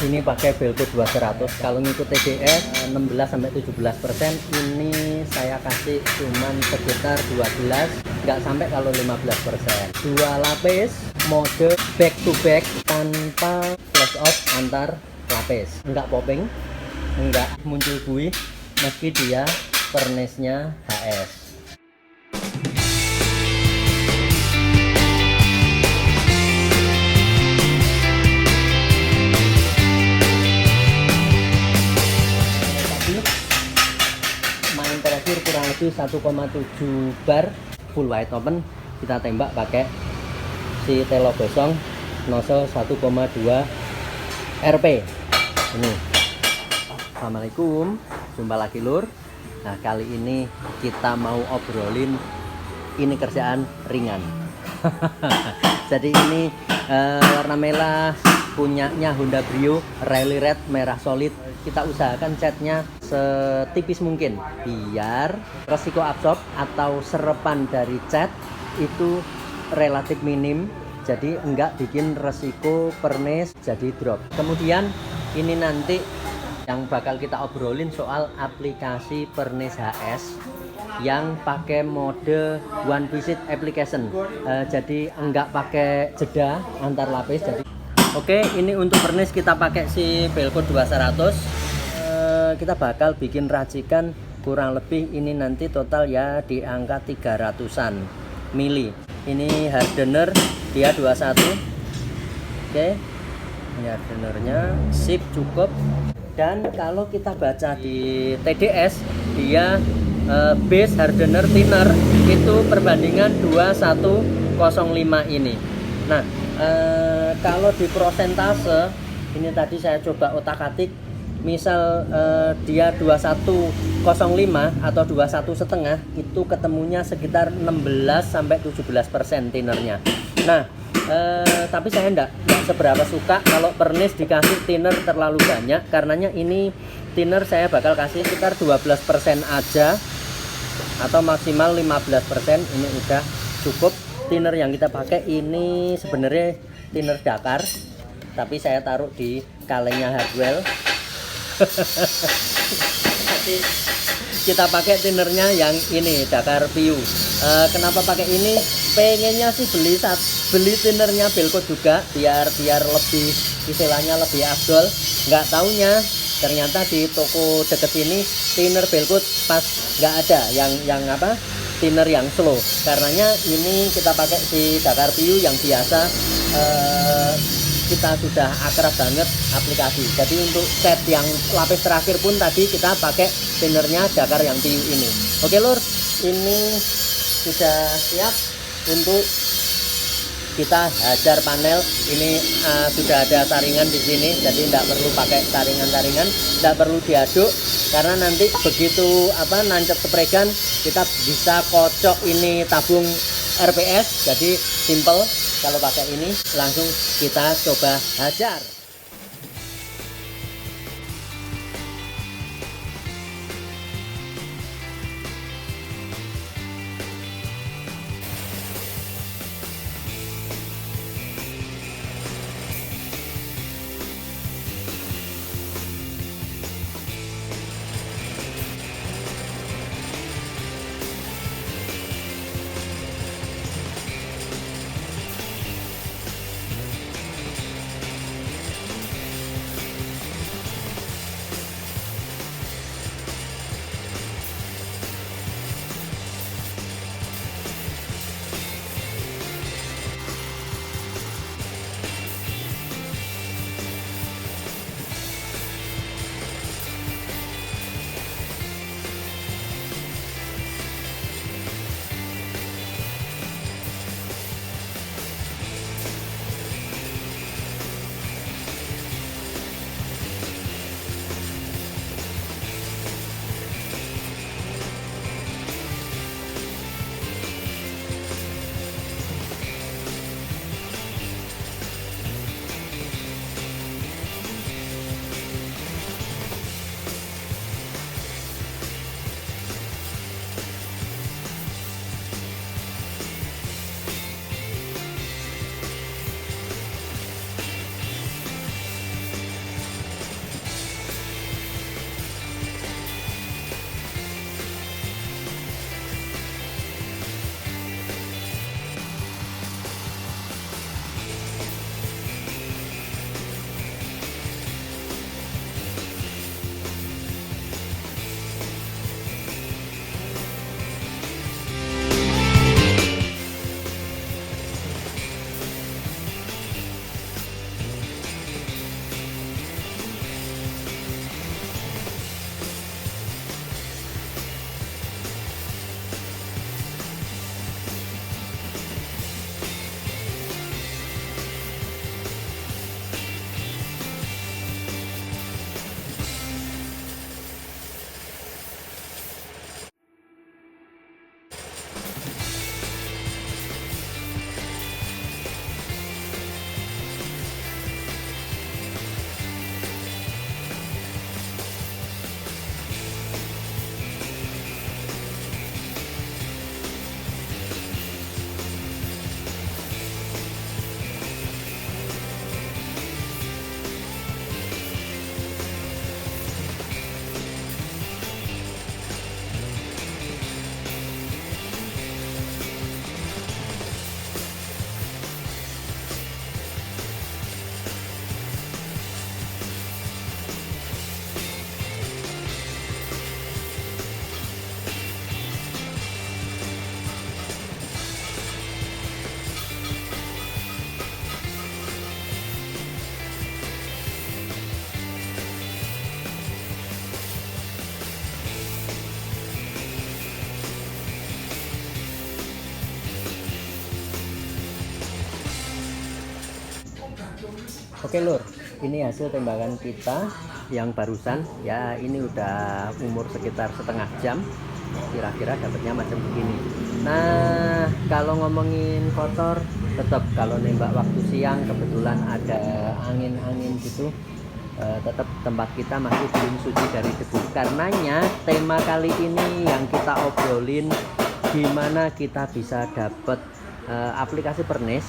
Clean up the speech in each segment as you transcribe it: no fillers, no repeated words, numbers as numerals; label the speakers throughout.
Speaker 1: ini pakai Belco 200. Kalau ngikut TDS 16-17%, ini saya kasih cuman sekitar 12, nggak sampai kalau 15%. Dua lapis, mode back to back tanpa flash off antar lapis, nggak popping, nggak muncul buih, meski dia furnace-nya HS. Main terakhir kurang lebih 1,7 bar full wide open, kita tembak pakai si telo gosong nozzle 1,2 RP ini. Assalamualaikum, jumpa lagi lur. Nah, kali ini kita mau obrolin ini kerjaan ringan. Jadi ini warna merah punyanya Honda Brio Rally Red merah solid. Kita usahakan catnya setipis mungkin biar resiko absorb atau serepan dari cat itu relatif minim, jadi enggak bikin resiko furnace jadi drop. Kemudian ini nanti yang bakal kita obrolin soal aplikasi furnace HS yang pakai mode one visit application, jadi enggak pakai jeda antar lapis. Jadi oke, ini untuk furnace kita pakai si Belco 200. Kita bakal bikin racikan kurang lebih ini nanti total ya di angka 300-an mili. Ini hardener dia 21. Oke, ini hardenernya sip, cukup. Dan kalau kita baca di TDS dia base hardener thinner itu perbandingan 2105 ini. Nah, kalau di prosentase ini tadi saya coba otak-atik, misal dia 2105 atau 21,5 itu ketemunya sekitar 16-17% thinnernya. Nah, tapi saya enggak seberapa suka kalau furnace dikasih thinner terlalu banyak, karenanya ini thinner saya bakal kasih sekitar 12% aja atau maksimal 15%. Ini udah cukup. Thinner yang kita pakai ini sebenarnya thinner Dakar, tapi saya taruh di kalengnya Hardwell. Jadi kita pakai thinnernya yang ini Dakar View. Kenapa pakai ini? Pengennya sih beli thinnernya Belco juga biar lebih istilahnya lebih afdol. Nggak taunya ternyata di toko deket sini thinner Belco pas nggak ada yang apa thinner yang slow. Karenanya ini kita pakai si Dakar View yang biasa kita sudah akrab banget aplikasi. Jadi untuk set yang lapis terakhir pun tadi kita pakai thinnernya Dakar yang View ini. Oke lur, ini sudah siap untuk kita hajar panel. Ini sudah ada saringan di sini, jadi tidak perlu pakai saringan-saringan, tidak perlu diaduk karena nanti begitu nancep spregan kita bisa kocok ini tabung RPS. Jadi simple kalau pakai ini. Langsung kita coba hajar. Oke lur, ini hasil tembakan kita yang barusan ya. Ini udah umur sekitar setengah jam, kira-kira dapatnya macam begini. Nah, kalau ngomongin kotor, tetap kalau nembak waktu siang kebetulan ada angin-angin gitu, tetap tempat kita masih belum suci dari debu. Karenanya tema kali ini yang kita obrolin gimana kita bisa dapat aplikasi Pernis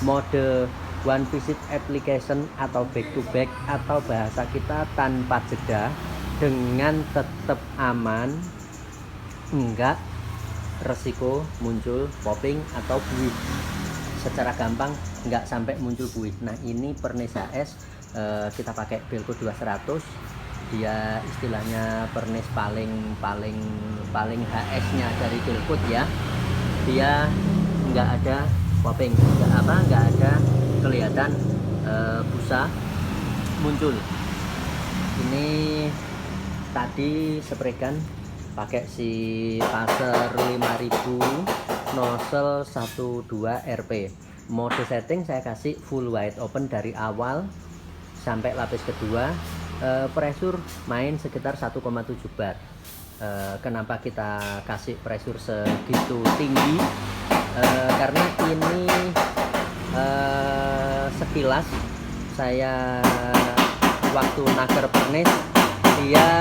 Speaker 1: mode one visit application atau back to back, atau bahasa kita tanpa jeda, dengan tetap aman, enggak resiko muncul popping atau buih. Secara gampang enggak sampai muncul buih. Nah, ini Pernis HS, kita pakai Belco 200. Dia istilahnya Pernis paling HS-nya dari Belco ya. Dia enggak ada popping, enggak ada kelihatan busa muncul. Ini tadi spraykan pakai si Passer 5000 nozzle 12 RP. Mode setting saya kasih full wide open dari awal sampai lapis kedua. Pressure main sekitar 1,7 bar. Kenapa kita kasih pressure segitu tinggi? Karena ini sekilas saya waktu naker Pernis, dia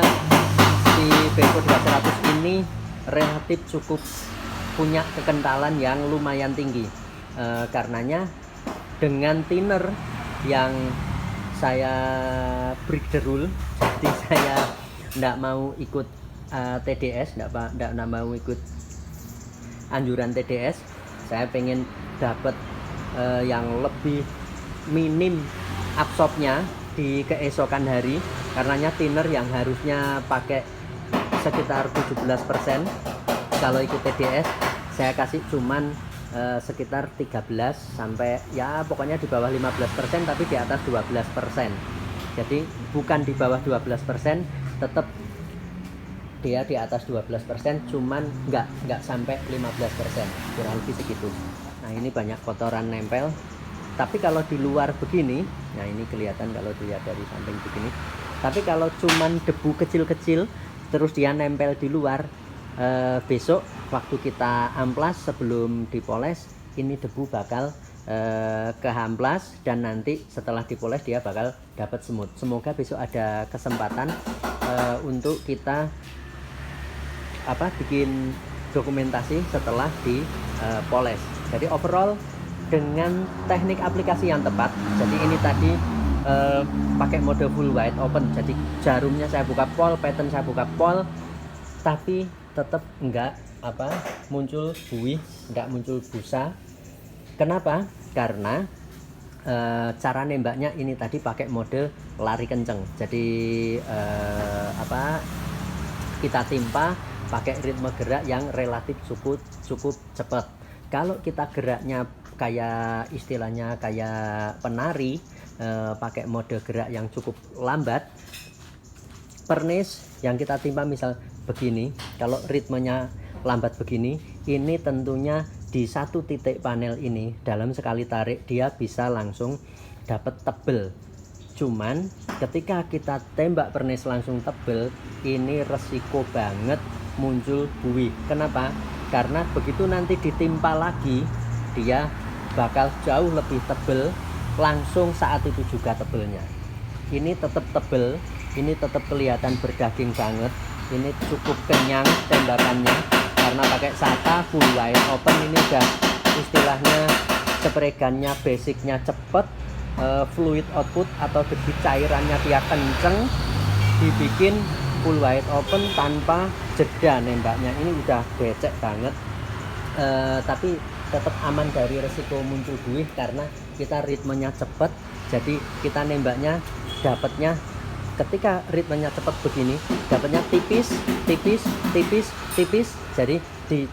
Speaker 1: si Belco 200 ini relatif cukup punya kekentalan yang lumayan tinggi. Karenanya dengan thinner yang saya break the rule, jadi saya tidak mau ikut TDS, tidak mau ikut anjuran TDS. Saya pengen dapat yang lebih minim absorbnya di keesokan hari. Karenanya thinner yang harusnya pakai sekitar 17%, kalau ikut TDS saya kasih cuman sekitar 13 sampai ya pokoknya di bawah 15%, tapi di atas 12%. Jadi bukan di bawah 12%, tetap dia di atas 12%, cuman nggak sampai 15%, kurang lebih segitu. Nah, ini banyak kotoran nempel. Tapi kalau di luar begini, nah ini kelihatan kalau dilihat dari samping begini. Tapi kalau cuman debu kecil-kecil terus dia nempel di luar, besok waktu kita amplas sebelum dipoles, ini debu bakal kehamplas, dan nanti setelah dipoles dia bakal dapat semut. Semoga besok ada kesempatan untuk kita bikin dokumentasi setelah dipoles. Jadi overall dengan teknik aplikasi yang tepat, jadi ini tadi pakai mode full wide open, jadi jarumnya saya buka pol, pattern saya buka pol, tapi tetap enggak muncul buih, enggak muncul busa. Kenapa? Karena cara nembaknya ini tadi pakai mode lari kenceng, jadi kita timpa pakai ritme gerak yang relatif cukup cepat. Kalau kita geraknya kayak istilahnya kayak penari, pakai mode gerak yang cukup lambat, Pernis yang kita timpa misal begini, kalau ritmenya lambat begini, ini tentunya di satu titik panel ini dalam sekali tarik dia bisa langsung dapat tebel. Cuman ketika kita tembak Pernis langsung tebel, ini resiko banget muncul buih. Kenapa? Karena begitu nanti ditimpa lagi, dia bakal jauh lebih tebel langsung saat itu juga tebelnya. Ini tetap tebel, ini tetap kelihatan berdaging banget, ini cukup kenyang tembakannya karena pakai SATA full wide open. Ini udah istilahnya spraygannya basicnya cepet, fluid output atau debit cairannya dia kenceng, dibikin full wide open tanpa jeda nembaknya. Ini udah becek banget, tapi tetap aman dari resiko muncul buih karena kita ritmenya cepet. Jadi kita nembaknya dapatnya ketika ritmenya cepat begini, dapatnya tipis. Jadi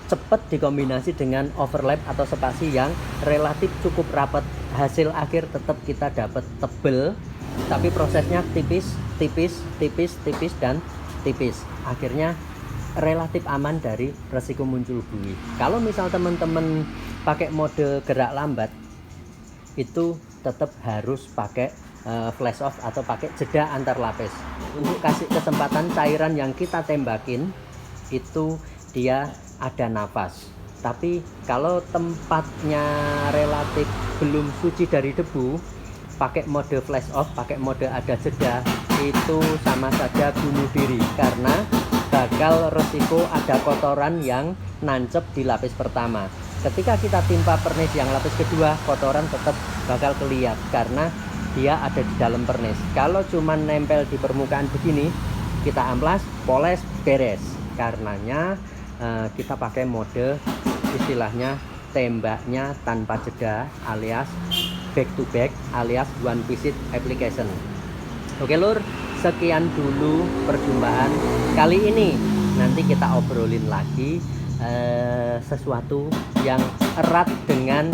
Speaker 1: cepet dikombinasi dengan overlap atau spasi yang relatif cukup rapat, hasil akhir tetap kita dapat tebel, tapi prosesnya tipis dan tipis. Akhirnya relatif aman dari resiko muncul buih. Kalau misal teman-teman pakai mode gerak lambat, itu tetap harus pakai flash off atau pakai jeda antar lapis untuk kasih kesempatan cairan yang kita tembakin itu dia ada nafas. Tapi kalau tempatnya relatif belum suci dari debu, pakai mode flash off, pakai mode ada jeda, itu sama saja bunuh diri karena bakal resiko ada kotoran yang nancep di lapis pertama. Ketika kita timpa pernis yang lapis kedua, kotoran tetap bakal kelihatan karena dia ada di dalam pernis. Kalau cuman nempel di permukaan begini, kita amplas, poles, beres. Karenanya kita pakai mode istilahnya tembaknya tanpa jeda alias back to back alias one visit application. Oke lur, sekian dulu perjumpaan kali ini. Nanti kita obrolin lagi sesuatu yang erat dengan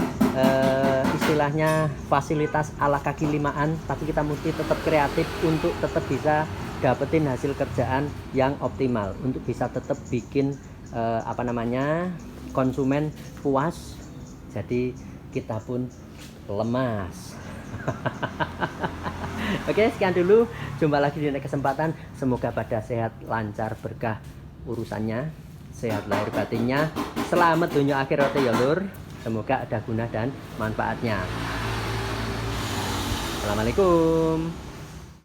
Speaker 1: istilahnya fasilitas ala kaki limaan, tapi kita mesti tetap kreatif untuk tetap bisa dapetin hasil kerjaan yang optimal, untuk bisa tetap bikin konsumen puas, jadi kita pun lemas. Oke, sekian dulu, jumpa lagi di next kesempatan. Semoga pada sehat, lancar, berkah urusannya, sehat lahir batinnya, selamat dunia akhirat ya lur. Semoga ada guna dan manfaatnya. Assalamualaikum.